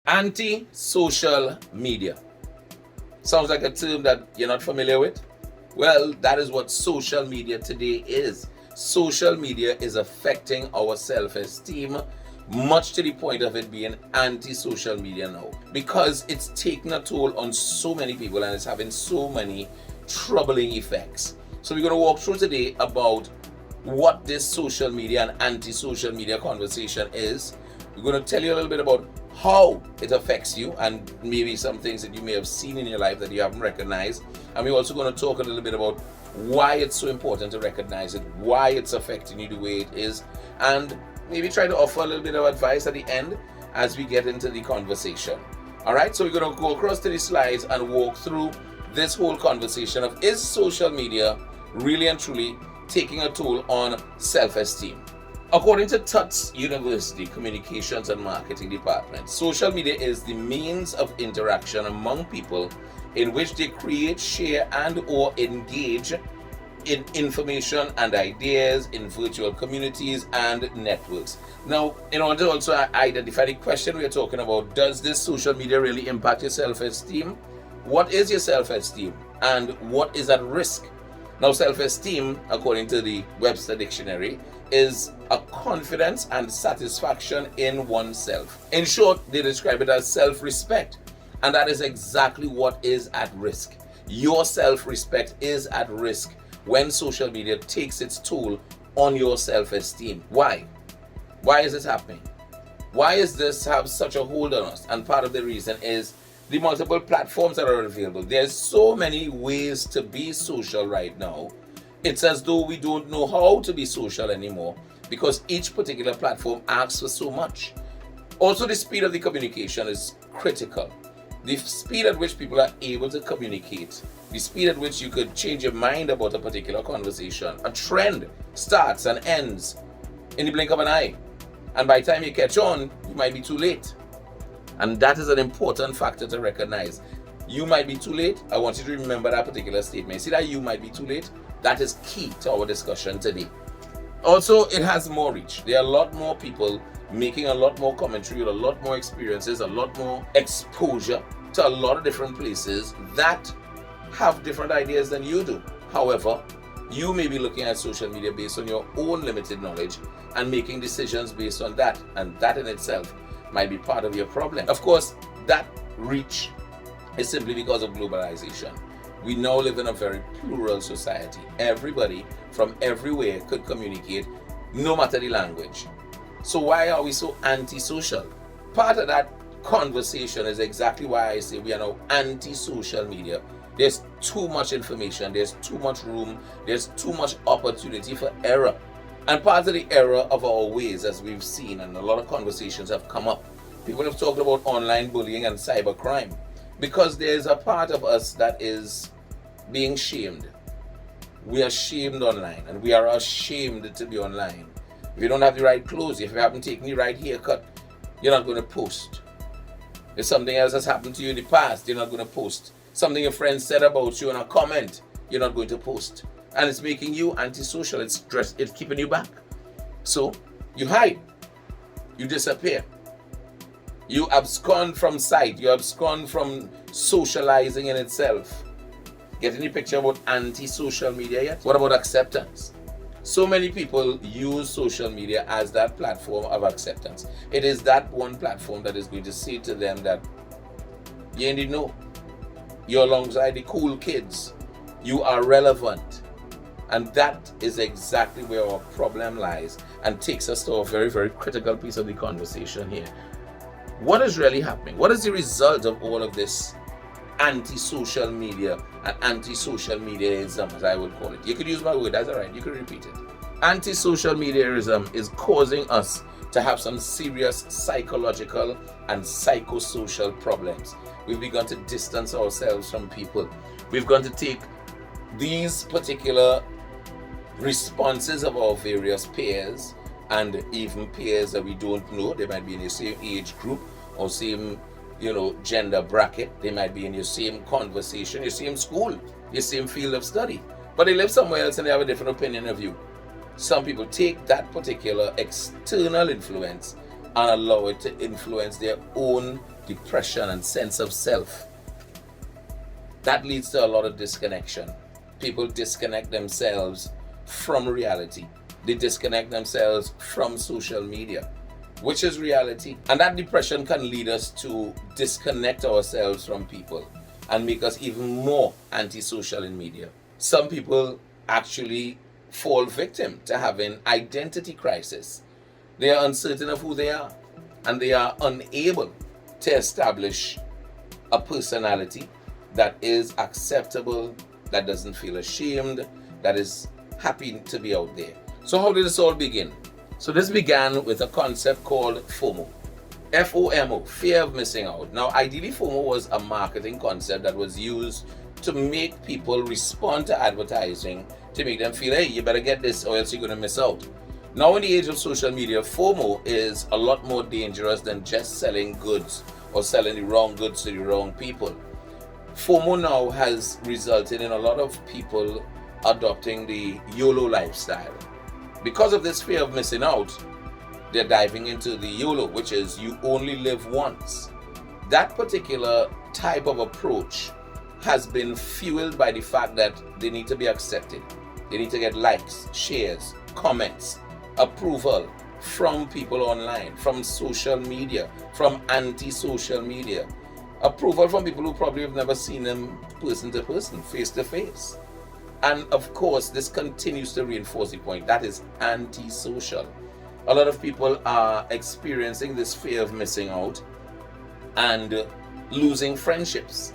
Anti-social media. Sounds like a term that you're not familiar with? Well, that is what social media today is. Social media is affecting our self-esteem, much to the point of it being anti-social media now, because it's taking a toll on so many people and it's having so many troubling effects. So we're going to walk through today about what this social media and anti-social media conversation is. We're going to tell you a little bit about how it affects you and maybe some things that you may have seen in your life that you haven't recognized. And we're also going to talk a little bit about why it's so important to recognize it, why it's affecting you the way it is, and maybe try to offer a little bit of advice at the end as we get into the conversation. All right, so we're going to go across to the slides and walk through this whole conversation of, is social media really and truly taking a toll on self-esteem? According to Tufts University Communications and Marketing Department, social media is the means of interaction among people in which they create, share, and or engage in information and ideas in virtual communities and networks. Now, in order to also identify the question we are talking about, does this social media really impact your self-esteem? What is your self-esteem and what is at risk? Now, self-esteem, according to the Webster Dictionary, is a confidence and satisfaction in oneself. In short, they describe it as self-respect, and that is exactly what is at risk. Your self-respect is at risk when social media takes its toll on your self-esteem. Why? Why is this happening? Why is this have such a hold on us? And part of the reason is the multiple platforms that are available. There's so many ways to be social right now. It's as though we don't know how to be social anymore because each particular platform asks for so much. Also, the speed of the communication is critical. The speed at which people are able to communicate, the speed at which you could change your mind about a particular conversation. A trend starts and ends in the blink of an eye. And by the time you catch on, you might be too late. And that is an important factor to recognize. You might be too late. I want you to remember that particular statement. See that you might be too late? That is key to our discussion today. Also, it has more reach. There are a lot more people making a lot more commentary, a lot more experiences, a lot more exposure to a lot of different places that have different ideas than you do. However, you may be looking at social media based on your own limited knowledge and making decisions based on that, and that in itself might be part of your problem. Of course, that reach is simply because of globalization. We now live in a very plural society. Everybody from everywhere could communicate, no matter the language. So why are we so anti-social? Part of that conversation is exactly why I say we are now anti-social media. There's too much information, there's too much room, there's too much opportunity for error. And part of the error of our ways, as we've seen, and a lot of conversations have come up, people have talked about online bullying and cybercrime, because there's a part of us that is being shamed. We are shamed online, and we are ashamed to be online. If you don't have the right clothes, if you haven't taken the right haircut, you're not going to post. If something else has happened to you in the past, you're not going to post. Something your friend said about you in a comment, you're not going to post. And it's making you antisocial. It's keeping you back. So you hide, you disappear, you abscond from sight, you abscond from socializing in itself. Getting the picture about anti-social media yet? What about acceptance? So many people use social media as that platform of acceptance. It is that one platform that is going to say to them that you indeed know, you're alongside the cool kids, you are relevant. And that is exactly where our problem lies and takes us to a very, very critical piece of the conversation here. What is really happening? What is the result of all of this anti-social media and anti-social mediaism, as I would call it? You could use my word, that's all right, you could repeat it. Anti-social mediaism is causing us to have some serious psychological and psychosocial problems. We've begun to distance ourselves from people. We've gone to take these particular responses of our various peers and even peers that we don't know. They might be in the same age group or same gender bracket. They might be in your same conversation, your same school, your same field of study, but they live somewhere else and they have a different opinion of you. Some people take that particular external influence and allow it to influence their own depression, and sense of self. That leads to a lot of disconnection. People disconnect themselves from reality. They disconnect themselves from social media, which is reality. And that depression can lead us to disconnect ourselves from people and make us even more antisocial in media. Some people actually fall victim to having identity crisis. They are uncertain of who they are, and they are unable to establish a personality that is acceptable, that doesn't feel ashamed, that is happy to be out there. So how did this all begin? So this began with a concept called FOMO. FOMO, fear of missing out. Now, ideally, FOMO was a marketing concept that was used to make people respond to advertising, to make them feel, hey, you better get this or else you're going to miss out. Now, in the age of social media, FOMO is a lot more dangerous than just selling goods or selling the wrong goods to the wrong people. FOMO now has resulted in a lot of people adopting the YOLO lifestyle. Because of this fear of missing out, they're diving into the YOLO, which is you only live once. That particular type of approach has been fueled by the fact that they need to be accepted. They need to get likes, shares, comments, approval from people online, from social media, from anti-social media. Approval from people who probably have never seen them person to person, face to face. And of course, this continues to reinforce the point that is anti-social. A lot of people are experiencing this fear of missing out and losing friendships,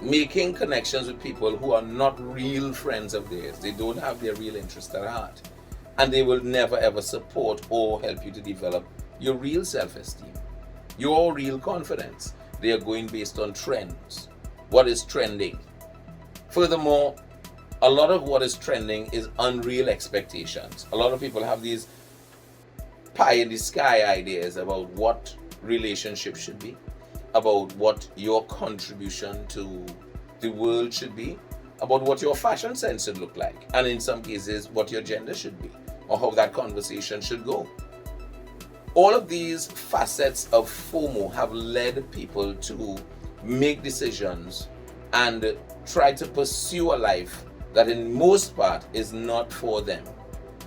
making connections with people who are not real friends of theirs. They don't have their real interest at heart, and they will never ever support or help you to develop your real self-esteem, your real confidence. They are going based on trends, what is trending. Furthermore, a lot of what is trending is unreal expectations. A lot of people have these pie in the sky ideas about what relationships should be, about what your contribution to the world should be, about what your fashion sense should look like, and in some cases, what your gender should be, or how that conversation should go. All of these facets of FOMO have led people to make decisions and try to pursue a life that in most part is not for them.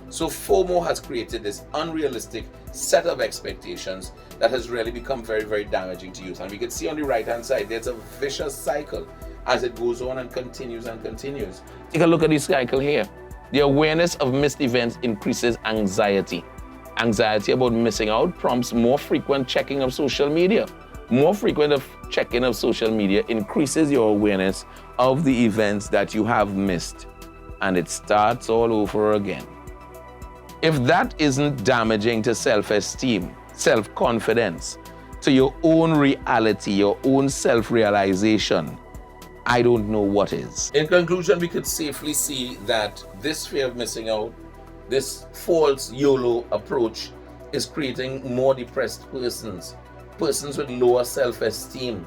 So FOMO has created this unrealistic set of expectations that has really become very, very damaging to youth. And we can see on the right hand side, there's a vicious cycle as it goes on and continues and continues. Take a look at this cycle here. The awareness of missed events increases anxiety. Anxiety about missing out prompts more frequent checking of social media. More frequent checking of social media increases your awareness of the events that you have missed, and it starts all over again. If that isn't damaging to self-esteem, self-confidence, to your own reality, your own self-realization, I don't know what is. In conclusion, we could safely see that this fear of missing out, this false YOLO approach, is creating more depressed persons with lower self-esteem,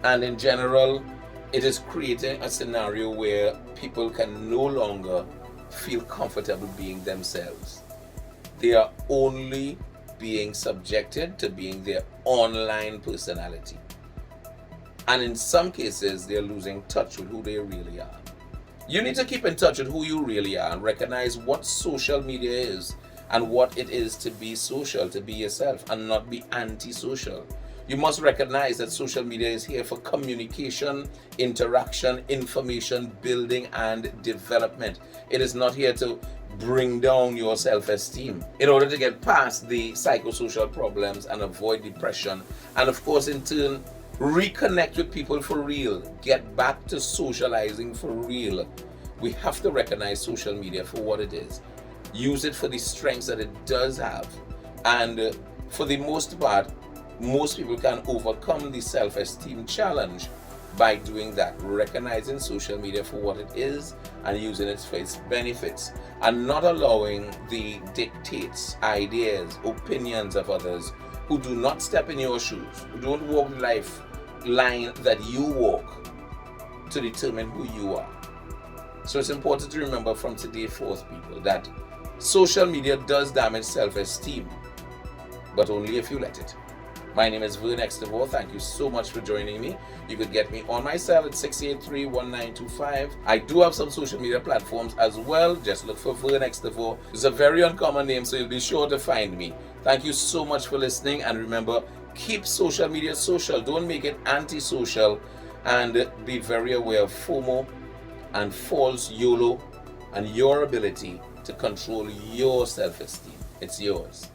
and in general, it is creating a scenario where people can no longer feel comfortable being themselves. They are only being subjected to being their online personality. And in some cases, they're losing touch with who they really are. You need to keep in touch with who you really are and recognize what social media is and what it is to be social, to be yourself, and not be anti-social. You must recognize that social media is here for communication, interaction, information, building, and development. It is not here to bring down your self-esteem. In order to get past the psychosocial problems and avoid depression, and of course, in turn, reconnect with people for real, get back to socializing for real, we have to recognize social media for what it is. Use it for the strengths that it does have. And for the most part, most people can overcome the self-esteem challenge by doing that, recognizing social media for what it is and using it for its benefits, and not allowing the dictates, ideas, opinions of others who do not step in your shoes, who don't walk the life line that you walk, to determine who you are. So it's important to remember from today forth, people, that social media does damage self-esteem, but only if you let it. My name is Vern Extevor. Thank you so much for joining me. You could get me on my cell at 683-1925. I do have some social media platforms as well. Just look for Vern Extevor. It's a very uncommon name, so you'll be sure to find me. Thank you so much for listening, and remember, keep social media social. Don't make it anti-social, and be very aware of FOMO and false YOLO and your ability to control your self-esteem. It's yours.